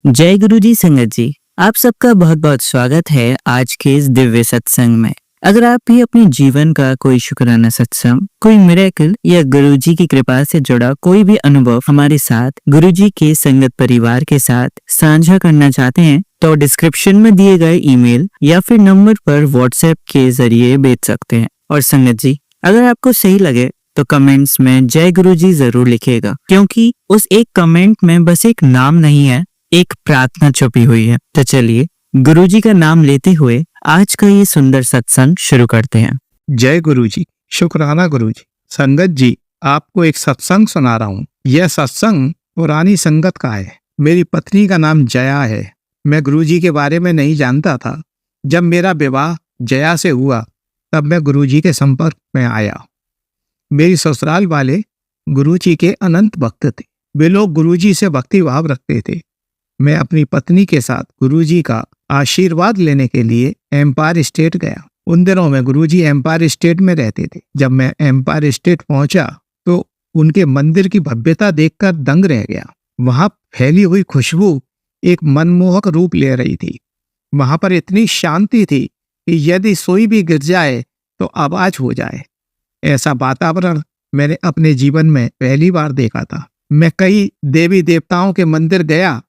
जय गुरु जी संगत जी, आप सबका बहुत बहुत स्वागत है आज के इस दिव्य सत्संग में। अगर आप भी अपने जीवन का कोई शुक्राना सत्संग, कोई मिरेकल या गुरु जी की कृपा से जुड़ा कोई भी अनुभव हमारे साथ गुरु जी के संगत परिवार के साथ साझा करना चाहते हैं तो डिस्क्रिप्शन में दिए गए ईमेल या फिर नंबर पर व्हाट्सएप के जरिए भेज सकते हैं। और संगत जी, अगर आपको सही लगे तो कमेंट्स में जय गुरु जी जरूर लिखिएगा, क्योंकि उस एक कमेंट में बस एक नाम नहीं है, एक प्रार्थना छुपी हुई है। तो चलिए गुरुजी का नाम लेते हुए आज का ये सुंदर सत्संग शुरू करते हैं। जय गुरु जी, शुक्राना गुरु जी। संगत जी, आपको एक सत्संग सुना रहा हूँ। यह सत्संग पुरानी संगत का है। मेरी पत्नी का नाम जया है। मैं गुरु जी के बारे में नहीं जानता था। जब मेरा विवाह जया से हुआ तब मैं गुरु जी के संपर्क में आया। मेरी ससुराल वाले गुरु जी के अनंत भक्त थे। वे लोग गुरु जी से भक्ति भाव रखते थे। मैं अपनी पत्नी के साथ गुरुजी का आशीर्वाद लेने के लिए एम्पायर स्टेट गया। उन दिनों में गुरुजी एम्पायर स्टेट में रहते थे। जब मैं एम्पायर स्टेट पहुंचा तो उनके मंदिर की भव्यता देखकर दंग रह गया। वहां फैली हुई खुशबू एक मनमोहक रूप ले रही थी। वहां पर इतनी शांति थी कि यदि सोई भी गिर जाए तो आवाज हो जाए। ऐसा वातावरण मैंने अपने जीवन में पहली बार देखा था। मैं कई देवी देवताओं के मंदिर गया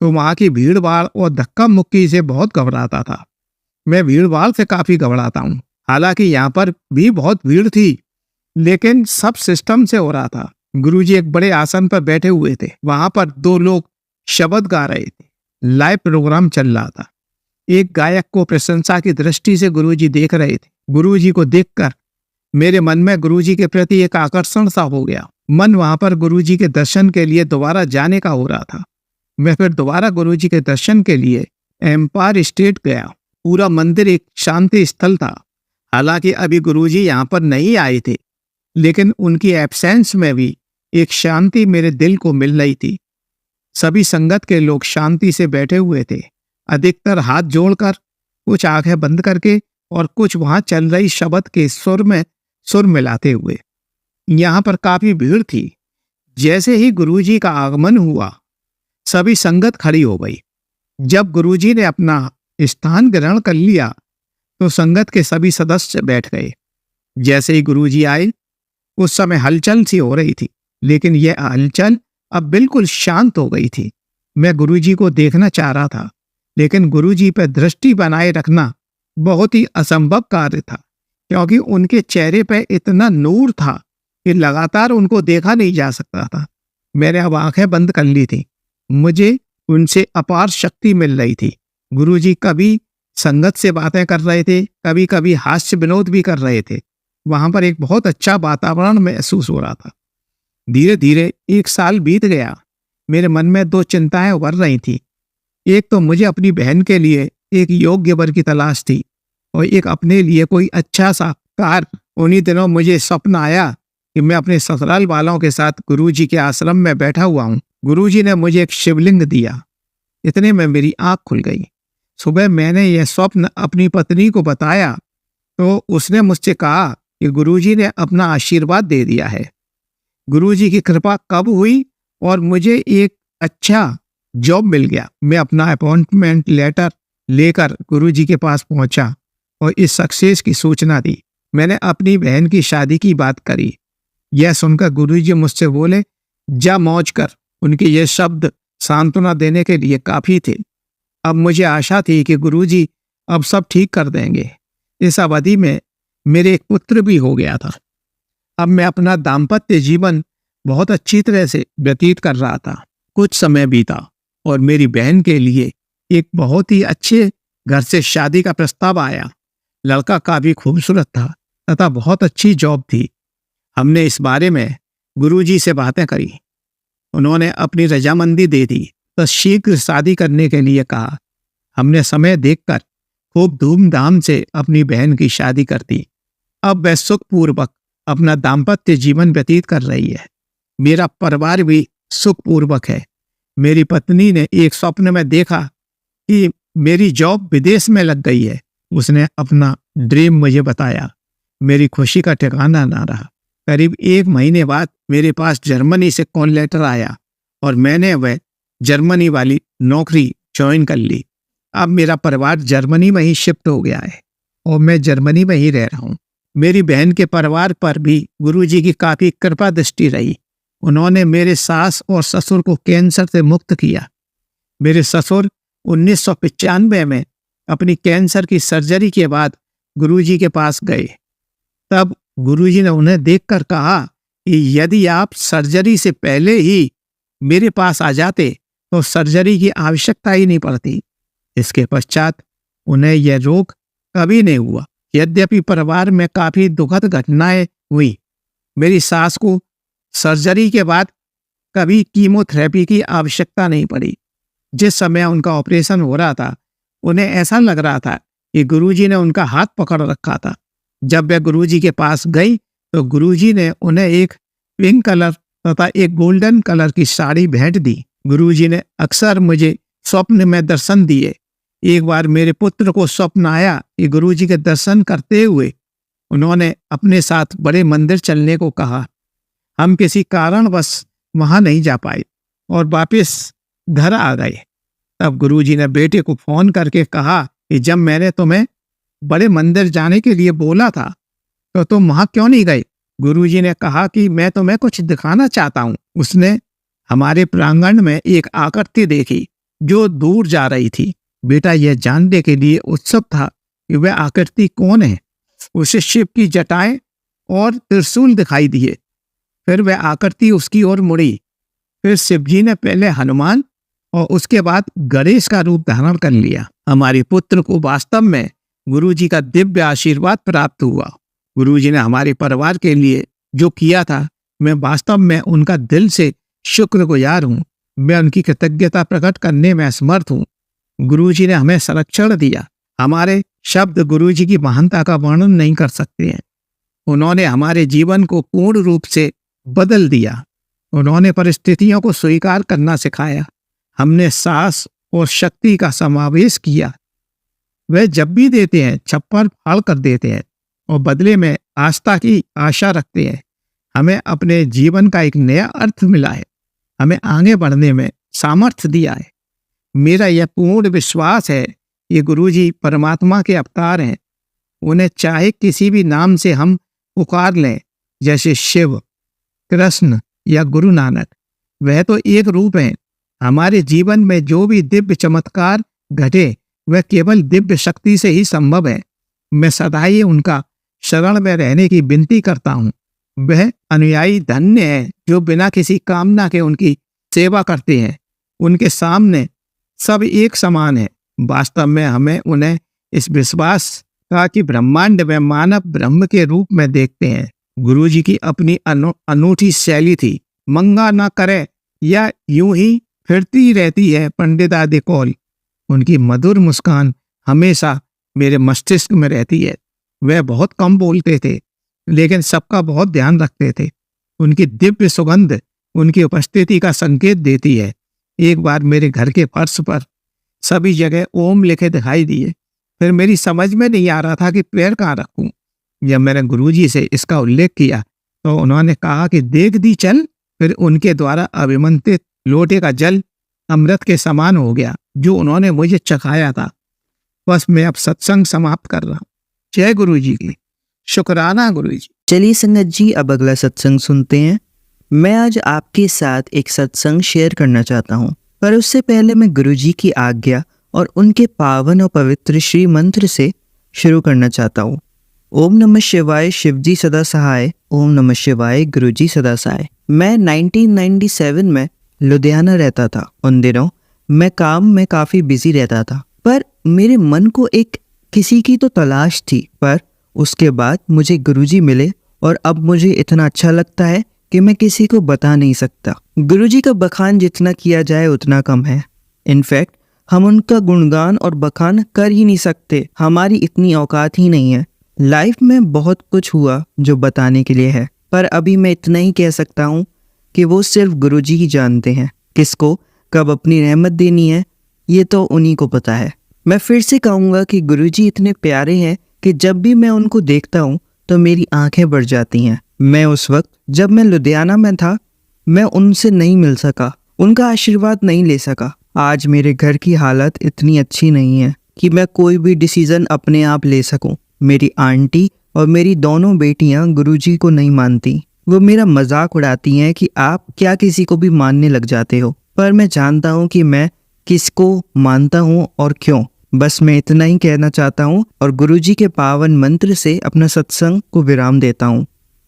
तो वहां की भीड़ भाड़ और धक्का मुक्की से बहुत घबराता था। मैं भीड़ भाड़ से काफी घबराता हूँ। हालांकि यहाँ पर भी बहुत भीड़ थी, लेकिन सब सिस्टम से हो रहा था। गुरुजी एक बड़े आसन पर बैठे हुए थे। वहां पर दो लोग शब्द गा रहे थे। लाइव प्रोग्राम चल रहा था। एक गायक को प्रशंसा की दृष्टि से गुरुजी देख रहे थे। गुरुजी को देखकर मेरे मन में गुरुजी के प्रति एक आकर्षण सा हो गया। मन वहां पर गुरुजी के दर्शन के लिए दोबारा जाने का हो रहा था। मैं फिर दोबारा गुरुजी के दर्शन के लिए एम्पायर स्टेट गया। पूरा मंदिर एक शांति स्थल था। हालांकि अभी गुरुजी यहाँ पर नहीं आए थे, लेकिन उनकी एब्सेंस में भी एक शांति मेरे दिल को मिल रही थी। सभी संगत के लोग शांति से बैठे हुए थे, अधिकतर हाथ जोड़कर, कुछ आंखें बंद करके और कुछ वहां चल रही शब्द के सुर में सुर मिलाते हुए। यहाँ पर काफी भीड़ थी। जैसे ही गुरुजी का आगमन हुआ सभी संगत खड़ी हो गई। जब गुरुजी ने अपना स्थान ग्रहण कर लिया तो संगत के सभी सदस्य बैठ गए। जैसे ही गुरुजी आए उस समय हलचल सी हो रही थी, लेकिन यह हलचल अब बिल्कुल शांत हो गई थी। मैं गुरुजी को देखना चाह रहा था, लेकिन गुरुजी पर दृष्टि बनाए रखना बहुत ही असंभव कार्य था, क्योंकि उनके चेहरे पर इतना नूर था कि लगातार उनको देखा नहीं जा सकता था। मैंने अब आंखें बंद कर ली थी। मुझे उनसे अपार शक्ति मिल रही थी। गुरुजी कभी संगत से बातें कर रहे थे, कभी कभी हास्य विनोद भी कर रहे थे। वहां पर एक बहुत अच्छा वातावरण महसूस हो रहा था। धीरे धीरे एक साल बीत गया। मेरे मन में दो चिंताएं उभर रही थी। एक तो मुझे अपनी बहन के लिए एक योग्य वर की तलाश थी, और एक अपने लिए कोई अच्छा सा कार्य। उन्हीं दिनों मुझे स्वप्न आया कि मैं अपने ससुराल वालों के साथ गुरुजी के आश्रम में बैठा हुआ हूँ। गुरुजी ने मुझे एक शिवलिंग दिया। इतने में मेरी आंख खुल गई। सुबह मैंने यह स्वप्न अपनी पत्नी को बताया तो उसने मुझसे कहा कि गुरुजी ने अपना आशीर्वाद दे दिया है। गुरुजी की कृपा कब हुई और मुझे एक अच्छा जॉब मिल गया। मैं अपना अपॉइंटमेंट लेटर लेकर गुरुजी के पास पहुंचा और इस सक्सेस की सूचना दी। मैंने अपनी बहन की शादी की बात करी। यह सुनकर गुरुजी मुझसे बोले, जा मौज कर। उनके ये शब्द सांत्वना देने के लिए काफी थे। अब मुझे आशा थी कि गुरुजी अब सब ठीक कर देंगे। इस अवधि में मेरे एक पुत्र भी हो गया था। अब मैं अपना दाम्पत्य जीवन बहुत अच्छी तरह से व्यतीत कर रहा था। कुछ समय बीता और मेरी बहन के लिए एक बहुत ही अच्छे घर से शादी का प्रस्ताव आया। लड़का काफी खूबसूरत था तथा बहुत अच्छी जॉब थी। हमने इस बारे में गुरुजी से बातें करी। उन्होंने अपनी रजामंदी दे दी तो शीघ्र शादी करने के लिए कहा। हमने समय देखकर खूब धूमधाम से अपनी बहन की शादी कर दी। अब वह सुखपूर्वक अपना दाम्पत्य जीवन व्यतीत कर रही है। मेरा परिवार भी सुखपूर्वक है। मेरी पत्नी ने एक स्वप्न में देखा कि मेरी जॉब विदेश में लग गई है। उसने अपना ड्रीम मुझे बताया। मेरी खुशी का ठिकाना ना रहा। करीब 1 महीने बाद मेरे पास जर्मनी से कॉल लेटर आया और मैंने वह जर्मनी वाली नौकरी ज्वाइन कर ली। अब मेरा परिवार जर्मनी में ही शिफ्ट हो गया है और मैं जर्मनी में ही रह रहा हूँ। मेरी बहन के परिवार पर भी गुरुजी की काफी कृपा दृष्टि रही। उन्होंने मेरे सास और ससुर को कैंसर से मुक्त किया। मेरे ससुर 1995 में अपनी कैंसर की सर्जरी के बाद गुरुजी के पास गए। तब गुरुजी ने उन्हें देखकर कहा कि यदि आप सर्जरी से पहले ही मेरे पास आ जाते तो सर्जरी की आवश्यकता ही नहीं पड़ती। इसके पश्चात उन्हें यह रोग कभी नहीं हुआ। यद्यपि परिवार में काफी दुखद घटनाएं हुई। मेरी सास को सर्जरी के बाद कभी कीमोथेरेपी की आवश्यकता नहीं पड़ी। जिस समय उनका ऑपरेशन हो रहा था उन्हें ऐसा लग रहा था कि गुरुजी ने उनका हाथ पकड़ रखा था। जब वे गुरुजी के पास गई तो गुरुजी ने उन्हें एक पिंक कलर तथा एक गोल्डन कलर की साड़ी भेंट दी। गुरुजी ने अक्सर मुझे स्वप्न में दर्शन दिए। एक बार मेरे पुत्र को स्वप्न आया कि गुरुजी के दर्शन करते हुए उन्होंने अपने साथ बड़े मंदिर चलने को कहा। हम किसी कारणवश वहां नहीं जा पाए और वापस घर आ गए। तब गुरुजी ने बेटे को फोन करके कहा कि जब मैंने तुम्हें बड़े मंदिर जाने के लिए बोला था तो तुम वहां क्यों नहीं गए? गुरुजी ने कहा कि मैं तुम्हें कुछ दिखाना चाहता हूं। उसने हमारे प्रांगण में एक आकृति देखी जो दूर जा रही थी। बेटा यह जानने के लिए उत्सुक था कि वह आकृति कौन है। उसे शिव की जटाएं और त्रिशूल दिखाई दिए। फिर वह आकृति उसकी ओर मुड़ी। फिर शिवजी ने पहले हनुमान और उसके बाद गणेश का रूप धारण कर लिया। हमारे पुत्र को वास्तव में गुरुजी का दिव्य आशीर्वाद प्राप्त हुआ। गुरुजी ने हमारे परिवार के लिए जो किया था, मैं वास्तव में उनका दिल से शुक्रगुजार हूँ। मैं उनकी कृतज्ञता प्रकट करने में असमर्थ हूँ। गुरुजी ने हमें संरक्षण दिया। हमारे शब्द गुरुजी की महानता का वर्णन नहीं कर सकते हैं। उन्होंने हमारे जीवन को पूर्ण रूप से बदल दिया। उन्होंने परिस्थितियों को स्वीकार करना सिखाया। हमने साहस और शक्ति का समावेश किया। वे जब भी देते हैं छप्पर फाड़ कर देते हैं और बदले में आस्था की आशा रखते हैं। हमें अपने जीवन का एक नया अर्थ मिला है। हमें आगे बढ़ने में सामर्थ्य दिया है। मेरा यह पूर्ण विश्वास है कि गुरुजी परमात्मा के अवतार हैं। उन्हें चाहे किसी भी नाम से हम पुकार लें, जैसे शिव, कृष्ण या गुरु नानक, वह तो एक रूप हैं। हमारे जीवन में जो भी दिव्य चमत्कार घटे वह केवल दिव्य शक्ति से ही संभव है। मैं सदा ही उनका शरण में रहने की विनती करता हूँ। वह अनुयायी धन्य है जो बिना किसी कामना के उनकी सेवा करते हैं। उनके सामने सब एक समान है। वास्तव में हमें उन्हें इस विश्वास का कि ब्रह्मांड में मानव ब्रह्म के रूप में देखते हैं। गुरुजी की अपनी अनूठी शैली थी। मंगा ना करे या यूं ही फिरती रहती है पंडित आदि कौल। उनकी मधुर मुस्कान हमेशा मेरे मस्तिष्क में रहती है। वह बहुत कम बोलते थे लेकिन सबका बहुत ध्यान रखते थे। उनकी दिव्य सुगंध उनकी उपस्थिति का संकेत देती है। एक बार मेरे घर के फर्श पर सभी जगह ओम लिखे दिखाई दिए। फिर मेरी समझ में नहीं आ रहा था कि पैर कहाँ रखूं। जब मैंने गुरुजी से इसका उल्लेख किया तो उन्होंने कहा कि देख दी चल। फिर उनके द्वारा अभिमंत्रित लोटे का जल अमृत के समान हो गया जो उन्होंने मुझे चखाया था। बस मैं अब सत्संग समाप्त कर रहा हूँ। जय गुरुजी की। शुक्राना गुरुजी। चलिए संगत जी, अब अगला सत्संग सुनते हैं। मैं आज आपके साथ एक सत्संग शेयर करना चाहता हूँ, पर उससे पहले मैं गुरुजी की आज्ञा और उनके पावन और पवित्र श्री मंत्र से शुरू करना चाहता हूँ। ओम नमः शिवाय, शिवजी सदा सहाय। ओम नमः शिवाय, गुरुजी सदा सहाय। मैं 1997 में लुधियाना रहता था। उन दिनों मैं काम में काफ़ी बिजी रहता था, पर मेरे मन को एक किसी की तो तलाश थी। पर उसके बाद मुझे गुरुजी मिले और अब मुझे इतना अच्छा लगता है कि मैं किसी को बता नहीं सकता। गुरुजी का बखान जितना किया जाए उतना कम है। इनफैक्ट हम उनका गुणगान और बखान कर ही नहीं सकते। हमारी इतनी औकात ही नहीं है। लाइफ में बहुत कुछ हुआ जो बताने के लिए है, पर अभी मैं इतना ही कह सकता हूँ कि वो सिर्फ गुरुजी ही जानते हैं। किसको कब अपनी रहमत देनी है ये तो उन्हीं को पता है। मैं फिर से कहूँगा कि गुरुजी इतने प्यारे हैं कि जब भी मैं उनको देखता हूँ तो मेरी आंखें भर जाती हैं। मैं उस वक्त जब मैं लुधियाना में था मैं उनसे नहीं मिल सका, उनका आशीर्वाद नहीं ले सका। आज मेरे घर की हालत इतनी अच्छी नहीं है कि मैं कोई भी डिसीजन अपने आप ले सकूं। मेरी आंटी और मेरी दोनों बेटियां गुरुजी को नहीं मानती। वो मेरा मजाक उड़ाती हैं कि आप क्या किसी को भी मानने लग जाते हो। पर मैं जानता हूं कि मैं किसको मानता हूं और क्यों। बस मैं इतना ही कहना चाहता हूं और गुरुजी के पावन मंत्र से अपना सत्संग को विराम देता हूं।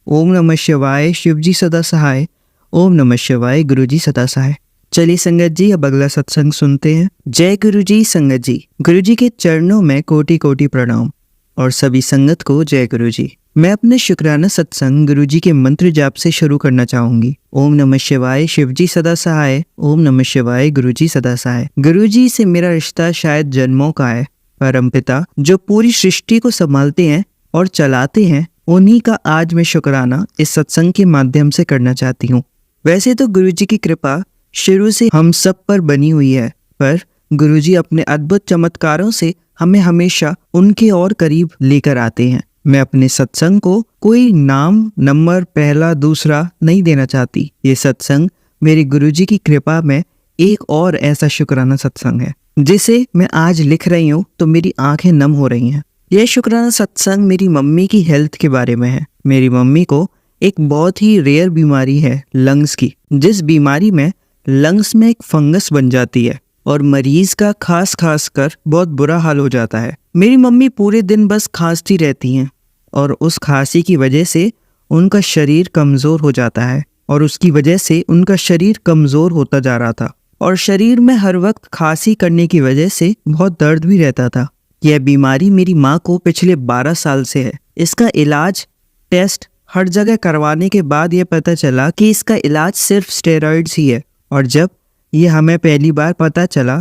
ओम नमः शिवाय, शिवजी सदा सहाय। ओम नमः शिवाय, गुरुजी सदा सहाय। चलिए संगत जी, अब अगला सत्संग सुनते हैं। जय गुरुजी। संगत जी, गुरुजी के चरणों में कोटि कोटि प्रणाम और सभी संगत को जय गुरुजी। मैं अपने शुक्राना सत्संग गुरुजी के मंत्र जाप से शुरू करना चाहूंगी। ओम नमः शिवाय, शिवजी सदा सहाय। ओम नमः शिवाय, गुरुजी सदा सहाय। गुरुजी से मेरा रिश्ता शायद जन्मों का है। परमपिता जो पूरी सृष्टि को संभालते हैं और चलाते हैं, उन्हीं का आज मैं शुक्राना इस सत्संग के माध्यम से करना चाहती हूँ। वैसे तो गुरुजी की कृपा शुरू से हम सब पर बनी हुई है, पर गुरुजी अपने अद्भुत चमत्कारों से हमें हमेशा उनके और करीब लेकर आते हैं। मैं अपने सत्संग को कोई नाम, नंबर, पहला, दूसरा नहीं देना चाहती। ये सत्संग मेरे गुरुजी की कृपा में एक और ऐसा शुक्राना सत्संग है जिसे मैं आज लिख रही हूँ तो मेरी आंखें नम हो रही हैं। यह शुक्राना सत्संग मेरी मम्मी की हेल्थ के बारे में है। मेरी मम्मी को एक बहुत ही रेयर बीमारी है लंग्स की, जिस बीमारी में लंग्स में एक फंगस बन जाती है और मरीज का खास कर बहुत बुरा हाल हो जाता है। मेरी मम्मी पूरे दिन बस खांसती रहती हैं और उस खांसी की वजह से उनका शरीर कमज़ोर हो जाता है और उसकी वजह से उनका शरीर कमज़ोर होता जा रहा था और शरीर में हर वक्त खांसी करने की वजह से बहुत दर्द भी रहता था। यह बीमारी मेरी माँ को पिछले 12 साल से है। इसका इलाज, टेस्ट हर जगह करवाने के बाद यह पता चला कि इसका इलाज सिर्फ स्टेरॉइड्स ही है। और जब ये हमें पहली बार पता चला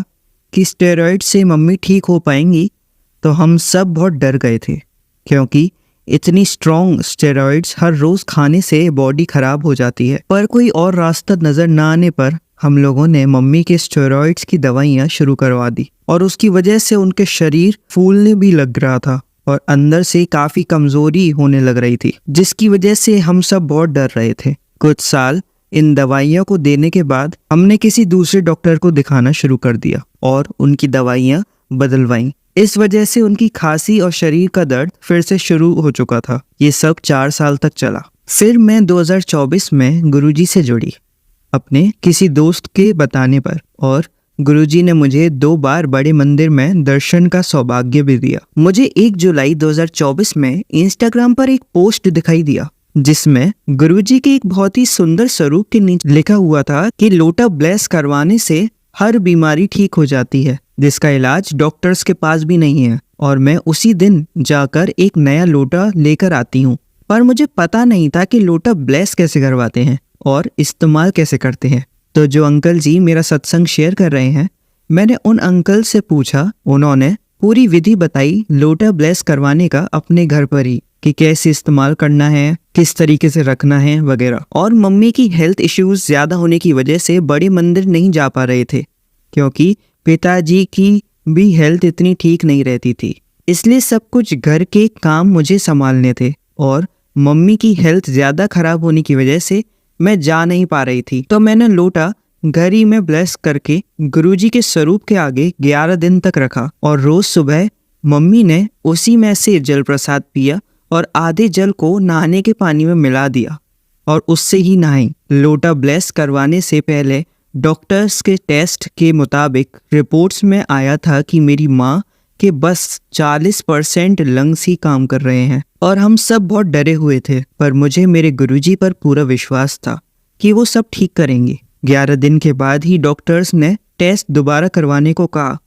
कि स्टेरॉइड से मम्मी ठीक हो पाएंगी तो हम सब बहुत डर गए थे, क्योंकि इतनी स्ट्रॉन्ग स्टेरॉइड्स हर रोज खाने से बॉडी खराब हो जाती है। पर कोई और रास्ता नजर न आने पर हम लोगों ने मम्मी के स्टेरॉइड्स की दवाइयाँ शुरू करवा दी और उसकी वजह से उनके शरीर फूलने भी लग रहा था और अंदर से काफी कमजोरी होने लग रही थी, जिसकी वजह से हम सब बहुत डर रहे थे। कुछ साल इन दवाइयों को देने के बाद हमने किसी दूसरे डॉक्टर को दिखाना शुरू कर दिया और उनकी दवाइयाँ बदलवाईं। इस वजह से उनकी खांसी और शरीर का दर्द फिर से शुरू हो चुका था। ये सब 4 साल तक चला। फिर मैं 2024 में गुरुजी से जुड़ी अपने किसी दोस्त के बताने पर और गुरुजी ने मुझे 2 बार बड़े मंदिर में दर्शन का सौभाग्य भी दिया। मुझे 1 जुलाई 2024 में इंस्टाग्राम पर एक पोस्ट दिखाई दिया जिसमें गुरुजी के एक बहुत ही सुंदर स्वरूप के नीचे लिखा हुआ था कि लोटा ब्लेस करवाने से हर बीमारी ठीक हो जाती है, जिसका इलाज डॉक्टर्स के पास भी नहीं है। और मैं उसी दिन जाकर एक नया लोटा लेकर आती हूँ। पर मुझे पता नहीं था कि लोटा ब्लेस कैसे करवाते हैं और इस्तेमाल कैसे करते हैं। तो जो अंकल जी मेरा सत्संग शेयर कर रहे हैं, मैंने उन अंकल से पूछा। उन्होंने पूरी विधि बताई लोटा ब्लेस करवाने का अपने घर पर ही, कि कैसे इस्तेमाल करना है, किस तरीके से रखना है वगैरह। और मम्मी की हेल्थ इश्यूज ज़्यादा होने की वजह से बड़े मंदिर नहीं जा पा रहे थे, क्योंकि पिताजी की भी हेल्थ इतनी ठीक नहीं रहती थी। इसलिए सब कुछ घर के काम मुझे संभालने थे और मम्मी की हेल्थ ज़्यादा खराब होने की वजह से मैं जा नहीं पा रही थी। तो मैंने लोटा घर ही में ब्लेस करके गुरुजी के स्वरूप के आगे 11 दिन तक रखा और रोज सुबह मम्मी ने उसी में से जल प्रसाद पिया और आधे जल को नहाने के पानी में मिला दिया और उससे ही नहाई। लोटा ब्लेस करवाने से पहले डॉक्टर्स के टेस्ट के मुताबिक रिपोर्ट्स में आया था कि मेरी माँ के बस 40% लंग्स ही काम कर रहे हैं और हम सब बहुत डरे हुए थे। पर मुझे मेरे गुरुजी पर पूरा विश्वास था कि वो सब ठीक करेंगे। 11 दिन के बाद ही डॉक्टर्स ने टेस्ट दोबारा करवाने को कहा,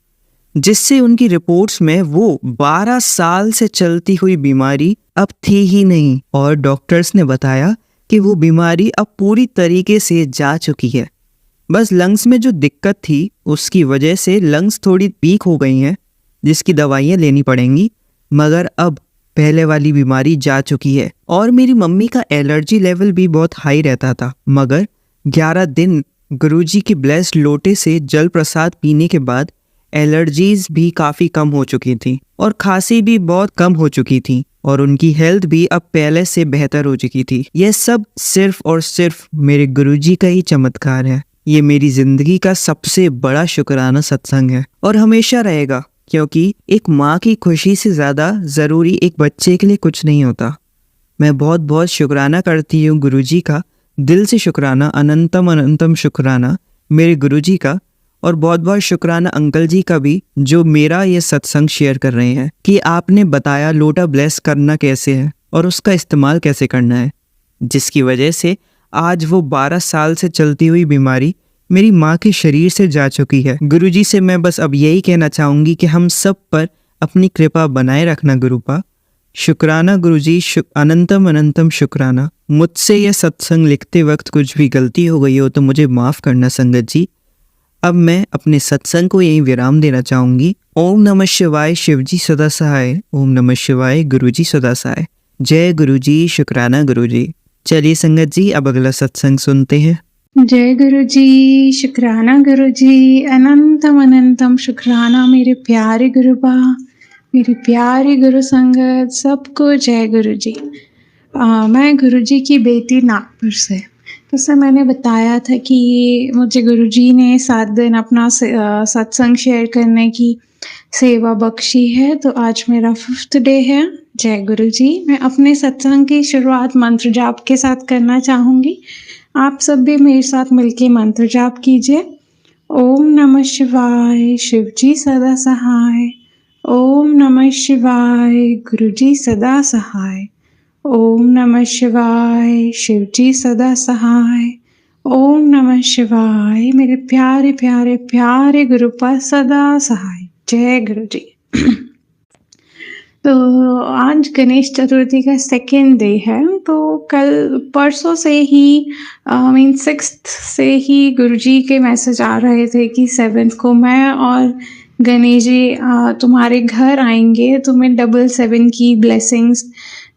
जिससे उनकी रिपोर्ट्स में वो 12 साल से चलती हुई बीमारी अब थी ही नहीं और डॉक्टर्स ने बताया कि वो बीमारी अब पूरी तरीके से जा चुकी है। बस लंग्स में जो दिक्कत थी उसकी वजह से लंग्स थोड़ी वीक हो गई हैं, जिसकी दवाइयाँ लेनी पड़ेंगी, मगर अब पहले वाली बीमारी जा चुकी है। और मेरी मम्मी का एलर्जी लेवल भी बहुत हाई रहता था, मगर 11 दिन गुरुजी की ब्लेस्ड लोटे से जल प्रसाद पीने के बाद एलर्जीज भी काफ़ी कम हो चुकी थी और खांसी भी बहुत कम हो चुकी थी और उनकी हेल्थ भी अब पहले से बेहतर हो चुकी थी। यह सब सिर्फ और सिर्फ मेरे गुरुजी का ही चमत्कार है। ये मेरी ज़िंदगी का सबसे बड़ा शुक्राना सत्संग है और हमेशा रहेगा, क्योंकि एक माँ की खुशी से ज़्यादा ज़रूरी एक बच्चे के लिए कुछ नहीं होता। मैं बहुत बहुत शुक्राना करती हूँ गुरुजी का, दिल से शुक्राना, अनंतम अनंतम शुक्राना मेरे गुरुजी का। और बहुत बहुत शुक्राना अंकल जी का भी, जो मेरा ये सत्संग शेयर कर रहे हैं कि आपने बताया लोटा ब्लेस करना कैसे है और उसका इस्तेमाल कैसे करना है, जिसकी वजह से आज वो 12 साल से चलती हुई बीमारी मेरी माँ के शरीर से जा चुकी है। गुरुजी से मैं बस अब यही कहना चाहूँगी कि हम सब पर अपनी कृपा बनाए रखना गुरुपा। शुक्राना गुरुजी, अनंतम अनंतम शुक्राना। मुझसे यह सत्संग लिखते वक्त कुछ भी गलती हो गई हो तो मुझे माफ़ करना संगत जी। अब मैं अपने सत्संग को यहीं विराम देना चाहूँगी। ओम नमः शिवाय, शिवजी सदा सहाय। ओम नमः शिवाय, गुरुजी सदा सहाय। जय गुरुजी, शुक्राना गुरुजी। चलिए संगत जी, अब अगला सत्संग सुनते हैं। जय गुरुजी, शुक्राना गुरुजी, अनंतम अनंतम शुक्राना मेरे प्यारे गुरुबा, मेरी प्यारी गुरु संगत, सबको जय गुरुजी। मैं गुरुजी की बेटी नागपुर से। जैसे मैंने बताया था कि मुझे गुरुजी ने 7 दिन अपना सत्संग शेयर करने की सेवा बख्शी है, तो आज मेरा 5th डे है। जय गुरुजी। मैं अपने सत्संग की शुरुआत मंत्र जाप के साथ करना चाहूँगी। आप सब भी मेरे साथ मिलके मंत्र जाप कीजिए। ओम नमः शिवाय, शिवजी सदा सहाय। ओम नमः शिवाय, गुरुजी सदा सहाय। ओम नमः शिवाय, शिवजी सदा सहाय। ओम नमः शिवाय, मेरे प्यारे प्यारे प्यारे गुरुपा सदा सहाय। जय गुरुजी। तो आज गणेश चतुर्थी का 2nd डे है, तो कल परसों से ही मीन 6th से ही गुरुजी के मैसेज आ रहे थे कि 7th को मैं और गणेश जी तुम्हारे घर आएंगे, तुम्हें 7 की ब्लेसिंग्स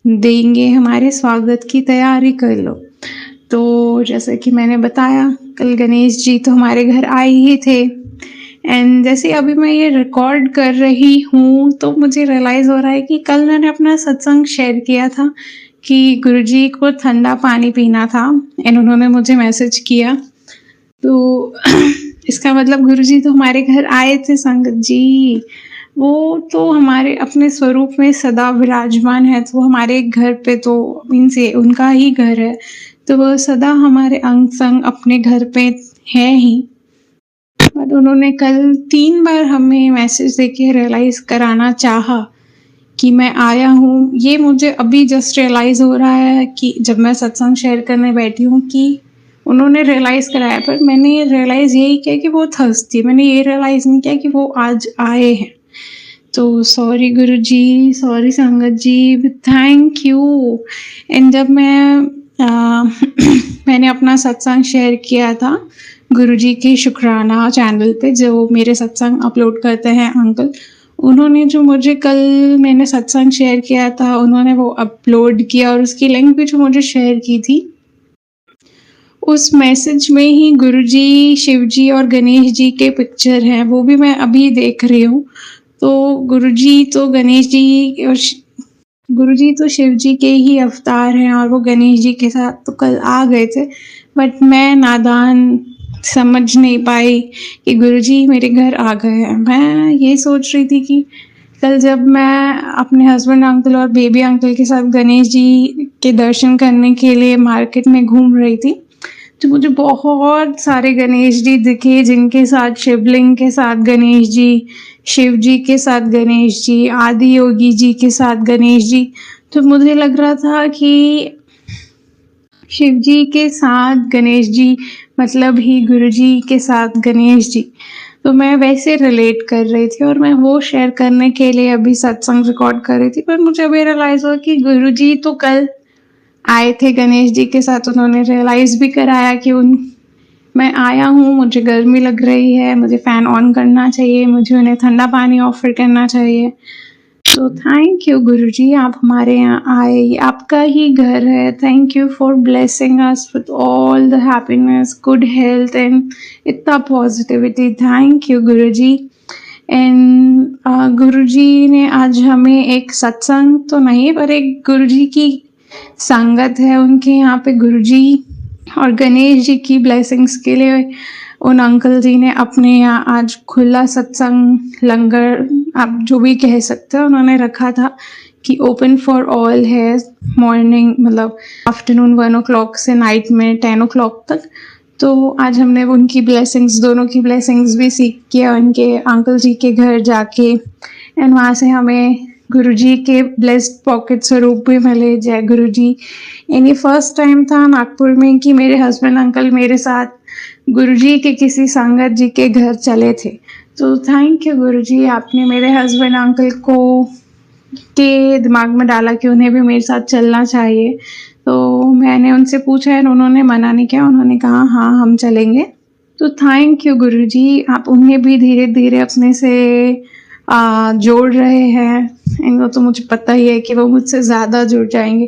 देंगे, हमारे स्वागत की तैयारी कर लो। तो जैसे कि मैंने बताया, कल गणेश जी तो हमारे घर आए ही थे। एंड जैसे अभी मैं ये रिकॉर्ड कर रही हूँ तो मुझे रियलाइज़ हो रहा है कि कल मैंने अपना सत्संग शेयर किया था कि गुरुजी को ठंडा पानी पीना था, एंड उन्होंने मुझे मैसेज किया। तो इसका मतलब गुरुजी तो हमारे घर आए थे संगत जी। वो तो हमारे अपने स्वरूप में सदा विराजमान है, तो वो हमारे घर पे तो मीन्स ये उनका ही घर है, तो वो सदा हमारे अंग संग अपने घर पे है ही। बट उन्होंने कल 3 बार हमें मैसेज देके रियलाइज़ कराना चाहा कि मैं आया हूँ। ये मुझे अभी जस्ट रियलाइज़ हो रहा है कि जब मैं सत्संग शेयर करने बैठी हूँ कि उन्होंने रियलाइज़ कराया, पर मैंने ये रियलाइज़ यही किया कि वो थर्सडी, मैंने ये रियलाइज़ नहीं किया कि वो आज आए हैं। तो सॉरी गुरुजी, सॉरी संगत जी, थैंक यू। एंड जब मैंने अपना सत्संग शेयर किया था गुरुजी के शुक्राना चैनल पे, जो मेरे सत्संग अपलोड करते हैं अंकल, उन्होंने जो मुझे कल मैंने सत्संग शेयर किया था, उन्होंने वो अपलोड किया और उसकी लिंक भी जो मुझे शेयर की थी, उस मैसेज में ही गुरुजी, शिवजी और गणेश जी के पिक्चर हैं, वो भी मैं अभी देख रही हूँ। तो गुरुजी तो गणेश जी और गुरुजी तो शिव जी के ही अवतार हैं और वो गणेश जी के साथ तो कल आ गए थे, बट मैं नादान समझ नहीं पाई कि गुरुजी मेरे घर आ गए हैं। मैं ये सोच रही थी कि कल जब मैं अपने हस्बैंड अंकल और बेबी अंकल के साथ गणेश जी के दर्शन करने के लिए मार्केट में घूम रही थी, तो मुझे बहुत सारे गणेश जी दिखे, जिनके साथ शिवलिंग के साथ गणेश जी, शिव जी के साथ गणेश जी, आदि योगी जी के साथ गणेश जी। तो मुझे लग रहा था कि शिव जी के साथ गणेश जी मतलब ही गुरु जी के साथ गणेश जी। तो मैं वैसे रिलेट कर रही थी और मैं वो शेयर करने के लिए अभी सत्संग रिकॉर्ड कर रही थी, पर मुझे अभी रियलाइज़ हुआ कि गुरु जी तो कल आए थे गणेश जी के साथ। उन्होंने रियलाइज़ भी कराया कि मैं आया हूँ, मुझे गर्मी लग रही है, मुझे फ़ैन ऑन करना चाहिए, मुझे उन्हें ठंडा पानी ऑफर करना चाहिए। तो थैंक यू गुरुजी, आप हमारे यहाँ आए, ये आपका ही घर है। Thank you for blessing us with all the happiness, good health and इतना positivity. Thank you Guruji. And Guruji ने आज हमें एक सत्संग तो नहीं पर एक गुरुजी की संगत है, उनके यहाँ पे गुरुजी और गणेश जी की ब्लेसिंग्स के लिए उन अंकल जी ने अपने यहाँ आज खुला सत्संग लंगर आप जो भी कह सकते हो उन्होंने रखा था कि ओपन फॉर ऑल है मॉर्निंग मतलब आफ्टरनून 1 o'clock से नाइट में 10 o'clock तक। तो आज हमने उनकी ब्लेसिंग्स दोनों की ब्लेसिंग्स भी सीख किया उनके अंकल जी के घर जाके एंड वहाँ से हमें गुरुजी के ब्लेस्ड पॉकेट स्वरूप भी मिले। जय गुरुजी। एंड ये फर्स्ट टाइम था नागपुर में कि मेरे हस्बैंड अंकल मेरे साथ गुरुजी के किसी संगत जी के घर चले थे। तो थैंक यू गुरुजी, आपने मेरे हस्बैंड अंकल को के दिमाग में डाला कि उन्हें भी मेरे साथ चलना चाहिए। तो मैंने उनसे पूछा और उन्होंने मना नहीं किया, उन्होंने कहा हाँ हम चलेंगे। तो थैंक यू गुरुजी, आप उन्हें भी धीरे धीरे अपने से जोड़ रहे हैं। इनको तो मुझे पता ही है कि वो मुझसे ज़्यादा जुड़ जाएंगे।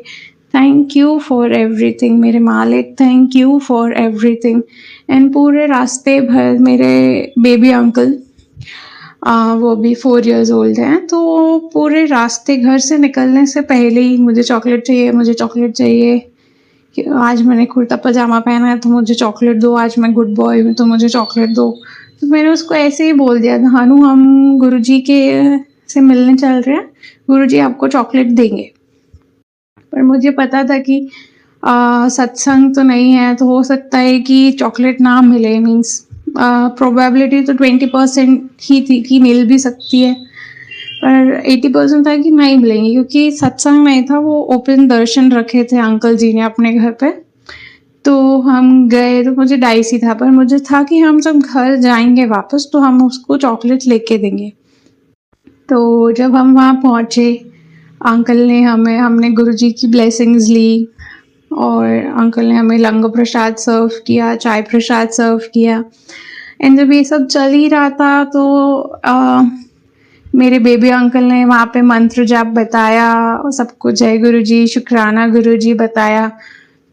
थैंक यू फॉर एवरीथिंग मेरे मालिक, thank you for everything. And पूरे रास्ते भर मेरे बेबी अंकल वो भी 4 years old हैं, तो पूरे रास्ते घर से निकलने से पहले ही मुझे चॉकलेट चाहिए, मुझे चॉकलेट चाहिए, कि आज मैंने कुर्ता पजामा पहना है तो मुझे चॉकलेट दो, आज मैं गुड बॉय हूँ तो मुझे चॉकलेट दो। तो मैंने उसको ऐसे ही बोल दिया, हानू हम गुरुजी के से मिलने चल रहे हैं, गुरुजी आपको चॉकलेट देंगे। पर मुझे पता था कि सत्संग तो नहीं है तो हो सकता है कि चॉकलेट ना मिले, मीन्स प्रोबेबिलिटी तो 20% ही थी कि मिल भी सकती है, पर 80% था कि नहीं मिलेंगे क्योंकि सत्संग नहीं था, वो ओपन दर्शन रखे थे अंकल जी ने अपने घर पे। तो हम गए तो मुझे डाइसी था, पर मुझे था कि हम जब घर जाएंगे वापस तो हम उसको चॉकलेट लेके देंगे। तो जब हम वहाँ पहुँचे अंकल ने हमने गुरुजी की ब्लेसिंग्स ली और अंकल ने हमें लंगर प्रसाद सर्व किया, चाय प्रसाद सर्व किया। एंड जब ये सब चल ही रहा था तो मेरे बेबी अंकल ने वहाँ पे मंत्र जाप बताया और सबको जय गुरुजी, शुक्राना गुरुजी बताया।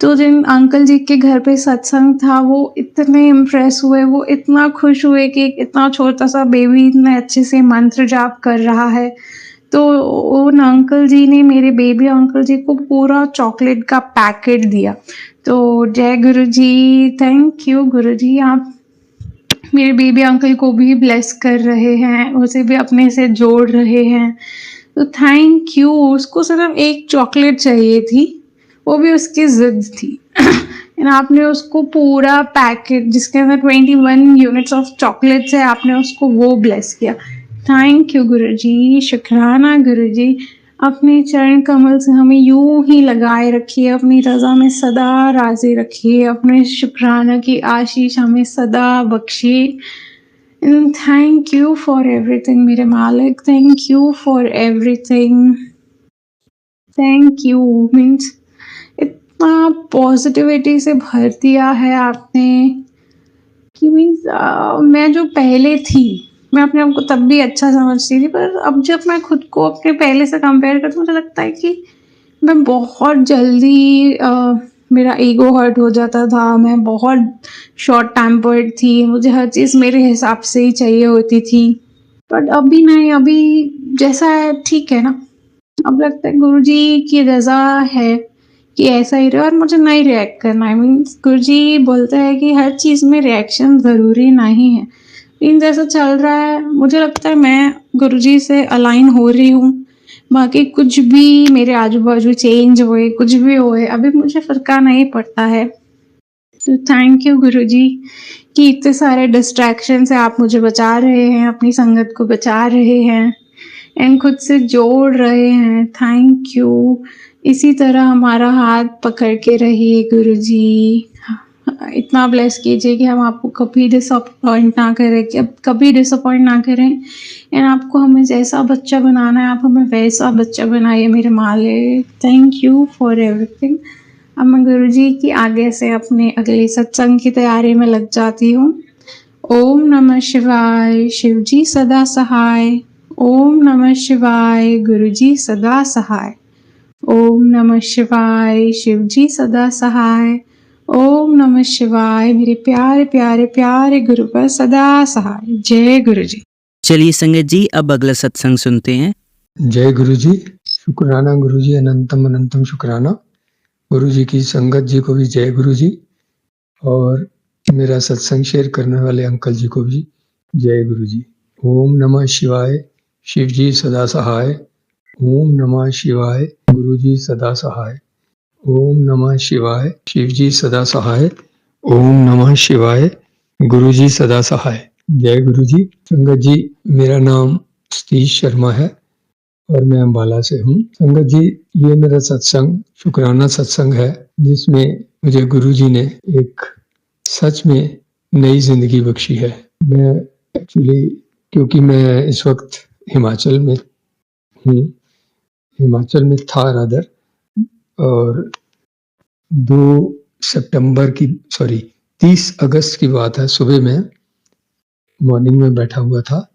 तो जिन अंकल जी के घर पे सत्संग था वो इतने इम्प्रेस हुए, वो इतना खुश हुए कि इतना छोटा सा बेबी इतने अच्छे से मंत्र जाप कर रहा है। तो उन अंकल जी ने मेरे बेबी अंकल जी को पूरा चॉकलेट का पैकेट दिया। तो जय गुरुजी, थैंक यू गुरुजी, आप मेरे बेबी अंकल को भी ब्लेस कर रहे हैं, उसे भी अपने से जोड़ रहे हैं। तो थैंक यू। उसको सिर्फ एक चॉकलेट चाहिए थी, वो भी उसकी जिद थी एंड आपने उसको पूरा पैकेट जिसके अंदर 21 यूनिट्स ऑफ चॉकलेट्स है, आपने उसको वो ब्लेस किया। थैंक यू गुरुजी, शुक्राना गुरुजी, अपने चरण कमल से हमें यूं ही लगाए रखिए, अपनी रजा में सदा राजी रखिए, अपने शुक्राना की आशीष हमें सदा बख्शिए। थैंक यू फॉर एवरीथिंग मेरे मालिक, thank you for everything, thank you. Means इतना पॉजिटिविटी से भर दिया है आपने कि मीन्स मैं जो पहले थी मैं अपने आप को तब भी अच्छा समझती थी, पर अब जब मैं खुद को अपने पहले से कंपेयर करती हूँ मुझे लगता है कि मैं बहुत जल्दी मेरा ईगो हर्ट हो जाता था, मैं बहुत शॉर्ट टेम्पर्ड थी, मुझे हर चीज़ मेरे हिसाब से ही चाहिए होती थी। बट अभी नहीं, अभी जैसा है ठीक है ना। अब लगता है गुरुजी की रज़ा है कि ऐसा ही रहे और मुझे नहीं रिएक्ट करना है। मीन्स गुरुजी बोलते हैं कि हर चीज़ में रिएक्शन ज़रूरी नहीं है। मीन्स जैसा चल रहा है मुझे लगता है मैं गुरुजी से अलाइन हो रही हूँ, बाकी कुछ भी मेरे आजू बाजू चेंज होए, कुछ भी होए, अभी मुझे फ़र्क नहीं पड़ता है। तो थैंक यू गुरुजी कि इतने सारे डिस्ट्रैक्शन से आप मुझे बचा रहे हैं, अपनी संगत को बचा रहे हैं एंड खुद से जोड़ रहे हैं। Thank you. इसी तरह हमारा हाथ पकड़ के रहिए गुरुजी, इतना ब्लेस कीजिए कि हम आपको कभी डिसअपॉइंट ना करें, कि अब कभी डिसअपॉइंट ना करें एंड आपको हमें जैसा बच्चा बनाना है आप हमें वैसा बच्चा बनाइए मेरे मालिक। Thank you for everything. अब मैं गुरुजी की आगे से अपने अगले सत्संग की तैयारी में लग जाती हूँ। ओम नमः शिवाय, शिवजी सदा सहाय। ओम नमः शिवाय, गुरुजी सदा सहाय। ओम नमः शिवाय, शिवजी सदा सहाय। ओम नमः शिवाय, मेरे प्यारे प्यारे प्यारे गुरु पर सदा सहाय। जय गुरुजी। चलिए संगत जी अब अगला सत्संग सुनते हैं। जय गुरुजी, शुक्राना गुरुजी, अनंतम अनंतम शुक्राना। गुरुजी की संगत जी को भी जय गुरुजी। और मेरा सत्संग शेयर करने वाले अंकल जी को भी जय गुरु जी। ओम नमः शिवाय, शिव जी सदा सहाय। ओम नमः शिवाय, गुरु जी सदा सहाय। ओम नमः शिवाय, शिव जी सदा सहाय। ओम नमः शिवाय, गुरु जी सदा सहाय। जय गुरु जी। संगत जी, मेरा नाम सतीश शर्मा है और मैं अम्बाला से हूँ। संगत जी, ये मेरा सत्संग शुक्राना सत्संग है, जिसमें मुझे गुरु जी ने एक सच में नई जिंदगी बख्शी है। मैं एक्चुअली, क्योंकि मैं इस वक्त हिमाचल में हूँ, हिमाचल में था रादर, और 30 अगस्त की बात है, सुबह में मॉर्निंग में बैठा हुआ था।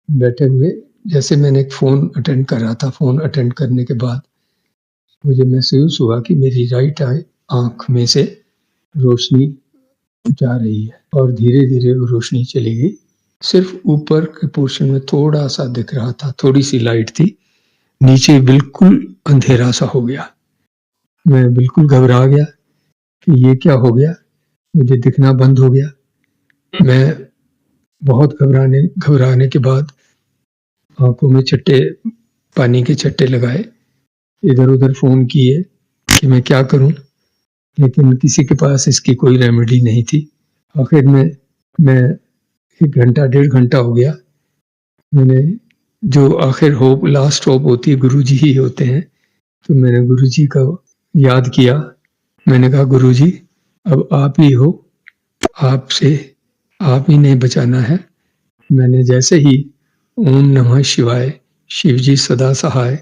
बैठे हुए जैसे मैंने एक फ़ोन अटेंड कर रहा था, फ़ोन अटेंड करने के बाद मुझे महसूस हुआ कि मेरी राइट आँख में से रोशनी जा रही है और धीरे धीरे वो रोशनी चली गई। सिर्फ ऊपर के पोर्शन में थोड़ा सा दिख रहा था, थोड़ी सी लाइट थी, नीचे बिल्कुल अंधेरा सा हो गया। मैं बिल्कुल घबरा गया कि ये क्या हो गया, मुझे दिखना बंद हो गया। मैं बहुत घबराने के बाद आंखों में पानी के छट्टे लगाए, इधर उधर फ़ोन किए कि मैं क्या करूं, लेकिन किसी के पास इसकी कोई रेमेडी नहीं थी। आखिर में मैं 1 घंटा 1.5 घंटा हो गया, मैंने जो आखिर होप, लास्ट होप होती है, गुरु जी ही होते हैं, तो मैंने गुरु जी का याद किया। मैंने कहा, गुरु जी अब आप ही हो, आप ही ने बचाना है। मैंने जैसे ही ओम नमः शिवाय, शिव जी सदा सहाय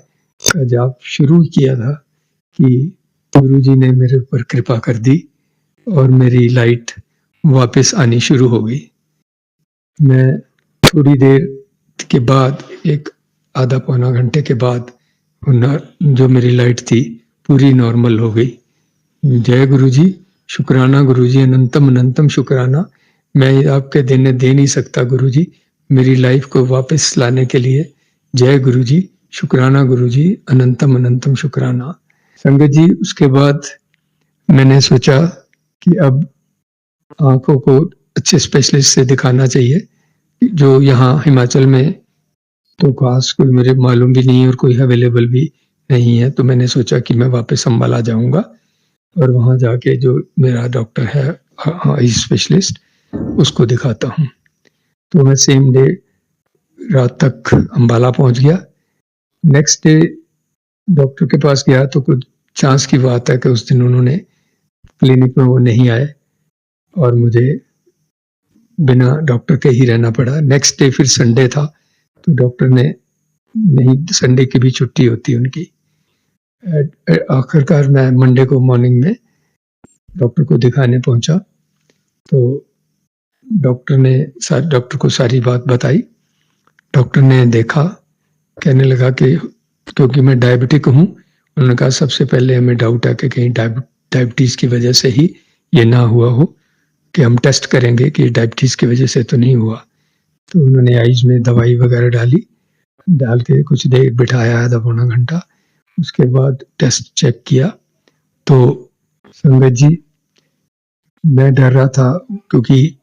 का जाप शुरू किया था कि गुरु जी ने मेरे ऊपर कृपा कर दी और मेरी लाइट वापस आनी शुरू हो गई। मैं थोड़ी देर के बाद, एक आधा पौना घंटे के बाद, जो मेरी लाइट थी पूरी नॉर्मल हो गई। जय गुरु जी, शुक्राना गुरु जी, अनंतम अनंतम शुक्राना। मैं आपके देने दे नहीं सकता गुरु जी, मेरी लाइफ को वापस लाने के लिए। जय गुरु जी, शुक्राना गुरु जी, अनंतम अनंतम शुक्राना। संगत जी, उसके बाद मैंने सोचा कि अब आंखों को अच्छे स्पेशलिस्ट से दिखाना चाहिए, जो यहाँ हिमाचल में तो खास कोई मेरे मालूम भी नहीं है और कोई अवेलेबल भी नहीं है। तो मैंने सोचा कि मैं वापस अम्बाला जाऊंगा और वहाँ जाके जो मेरा डॉक्टर है, आई स्पेशलिस्ट, उसको दिखाता हूँ। तो मैं सेम डे रात तक अम्बाला पहुँच गया। नेक्स्ट डे डॉक्टर के पास गया तो कुछ चांस की बात है कि उस दिन उन्होंने क्लिनिक में वो नहीं आए और मुझे बिना डॉक्टर के ही रहना पड़ा। नेक्स्ट डे फिर संडे था, तो डॉक्टर ने नहीं, संडे की भी छुट्टी होती है उनकी। आखिरकार मैं मंडे को मॉर्निंग में डॉक्टर को दिखाने पहुंचा, तो डॉक्टर को सारी बात बताई। डॉक्टर ने देखा, कहने लगा कि क्योंकि मैं डायबिटिक हूँ, उन्होंने कहा सबसे पहले हमें डाउट है कि कहीं डायबिटीज़ की वजह से ही ये ना हुआ हो, कि हम टेस्ट करेंगे कि डायबिटीज़ की वजह से तो नहीं हुआ। तो उन्होंने आइज में दवाई वगैरह डाल के कुछ देर बिठाया, आधा पौना घंटा। उसके बाद टेस्ट चेक किया तो संगत जी, मैं डर रहा था, क्योंकि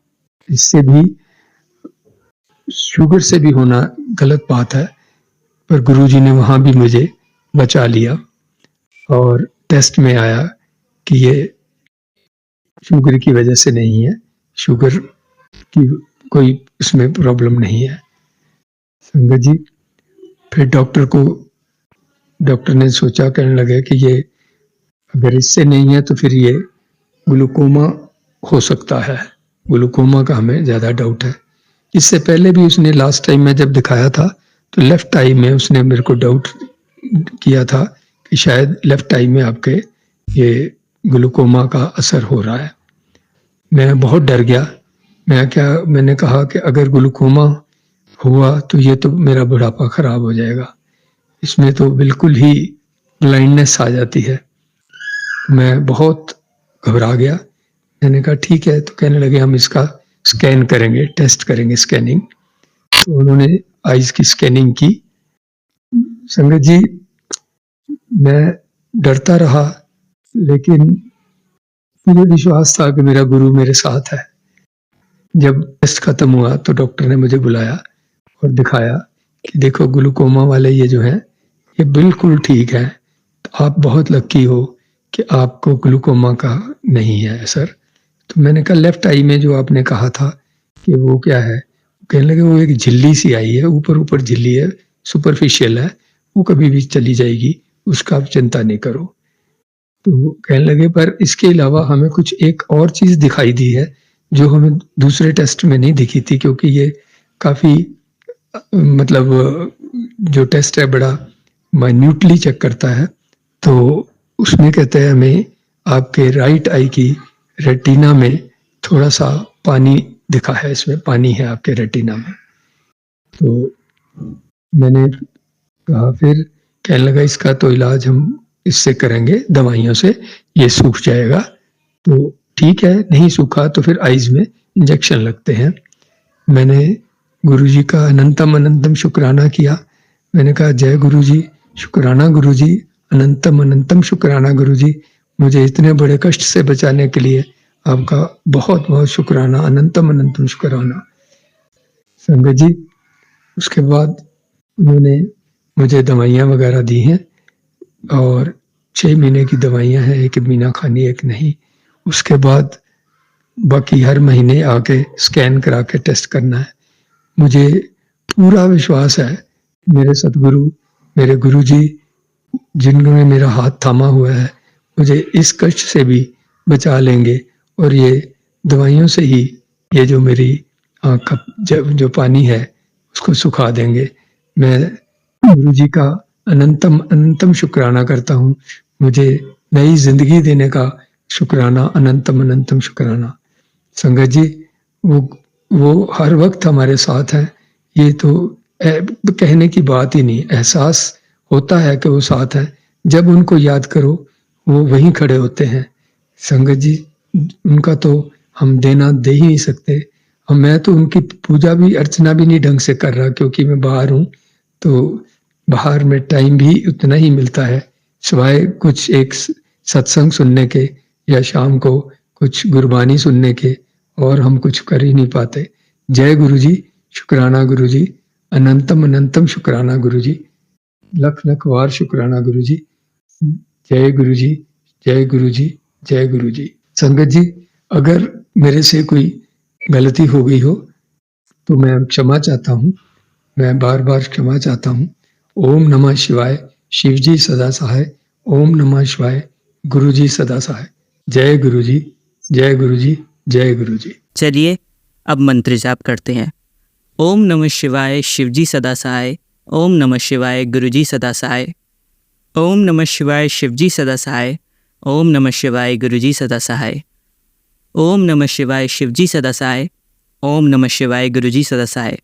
इससे भी, शुगर से भी होना गलत बात है, पर गुरुजी ने वहाँ भी मुझे बचा लिया और टेस्ट में आया कि ये शुगर की वजह से नहीं है, शुगर की कोई इसमें प्रॉब्लम नहीं है। संगत जी, फिर डॉक्टर ने सोचा, कहने लगे कि ये अगर इससे नहीं है तो फिर ये ग्लूकोमा हो सकता है। ग्लूकोमा का हमें ज़्यादा डाउट है। इससे पहले भी उसने लास्ट टाइम में जब दिखाया था तो लेफ्ट आई में उसने मेरे को डाउट किया था कि शायद लेफ्ट आई में आपके ये ग्लूकोमा का असर हो रहा है। मैं बहुत डर गया। मैंने कहा कि अगर ग्लूकोमा हुआ तो ये तो मेरा बुढ़ापा खराब हो जाएगा, इसमें तो बिल्कुल ही ब्लाइंडनेस आ जाती है। मैं बहुत घबरा गया। मैंने कहा ठीक है, तो कहने लगे हम इसका स्कैन करेंगे, टेस्ट करेंगे, स्कैनिंग। तो उन्होंने आईज की स्कैनिंग की। संगत जी, मैं डरता रहा, लेकिन मुझे विश्वास था कि मेरा गुरु मेरे साथ है। जब टेस्ट खत्म हुआ तो डॉक्टर ने मुझे बुलाया और दिखाया कि देखो ग्लूकोमा वाले ये जो है ये बिल्कुल ठीक है, तो आप बहुत लकी हो कि आपको ग्लूकोमा का नहीं है असर। तो मैंने कहा लेफ्ट आई में जो आपने कहा था कि वो क्या है, कहने लगे वो एक झिल्ली सी आई है, ऊपर ऊपर झिल्ली है, सुपरफिशियल है, वो कभी भी चली जाएगी, उसका आप चिंता नहीं करो। तो कहने लगे पर इसके अलावा हमें कुछ एक और चीज दिखाई दी है जो हमें दूसरे टेस्ट में नहीं दिखी थी, क्योंकि ये काफी मतलब जो टेस्ट है बड़ा माइन्यूटली चेक करता है। तो उसमें कहते हैं हमें आपके राइट आई की रेटिना में थोड़ा सा पानी दिखा है, इसमें पानी है आपके रेटिना में। तो मैंने कहा, फिर कहने लगा इसका तो इलाज हम इससे करेंगे, दवाइयों से ये सूख जाएगा। तो ठीक है, नहीं सूखा तो फिर आइज में इंजेक्शन लगते हैं। मैंने गुरुजी का अनंतम अनंतम शुक्राना किया। मैंने कहा जय गुरुजी, शुक्राना गुरुजी, अनंतम अनंतम शुक्राना गुरुजी, मुझे इतने बड़े कष्ट से बचाने के लिए आपका बहुत बहुत शुक्राना, अनंतम अनंतम शुक्राना। संगत जी, उसके बाद उन्होंने मुझे दवाइयाँ वगैरह दी हैं और 6 महीने की दवाइयाँ हैं, एक महीना खानी एक नहीं। उसके बाद बाकी हर महीने आके स्कैन करा के टेस्ट करना है। मुझे पूरा विश्वास है मेरे सतगुरु, मेरे गुरुजी जिन्होंने मेरा हाथ थामा हुआ है, मुझे इस कष्ट से भी बचा लेंगे और ये दवाइयों से ही ये जो मेरी आँख का जो पानी है उसको सुखा देंगे। मैं गुरुजी का अनंतम अनंतम शुक्राना करता हूँ, मुझे नई जिंदगी देने का शुक्राना, अनंतम अनंतम शुक्राना। संगत जी, वो हर वक्त हमारे साथ हैं, ये तो कहने की बात ही नहीं, एहसास होता है कि वो साथ हैं। जब उनको याद करो वो वहीं खड़े होते हैं। संगत जी, उनका तो हम देना दे ही नहीं सकते। मैं तो उनकी पूजा भी अर्चना भी नहीं ढंग से कर रहा, क्योंकि मैं बाहर हूँ, तो बाहर में टाइम भी उतना ही मिलता है, सिवाय कुछ एक सत्संग सुनने के या शाम को कुछ गुरबानी सुनने के, और हम कुछ कर ही नहीं पाते। जय गुरुजी, शुक्राना गुरुजी, अनंतम अनंतम शुक्राना गुरुजी, लख लख वार शुक्राना गुरुजी। जय गुरुजी, जय गुरुजी, जय गुरुजी। संगत जी, अगर मेरे से कोई गलती हो गई हो तो मैं क्षमा चाहता हूँ, मैं बार बार क्षमा चाहता हूँ। ओम नमः शिवाय, शिवजी सदा सहाय। ओम नमः शिवाय, गुरुजी सदा सहाय। जय गुरुजी, जय गुरुजी, जय गुरुजी। चलिए अब मंत्र जाप करते हैं। ओम नमः शिवाय, शिवजी सदा सहाय। ओम नमः शिवाय, गुरुजी सदा सहाय। ओम नमः शिवाय, शिवजी सदा सहाय। ओम नमः शिवाय, गुरुजी सदा सहाय। ओम नमः शिवाय, शिवजी सदा सहाय। ओम नमः शिवाय, गुरुजी सदा सहाय।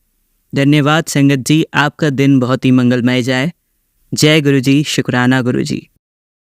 धन्यवाद संगत जी, आपका दिन बहुत ही मंगलमय जाए। जय गुरुजी, शुक्राना गुरुजी।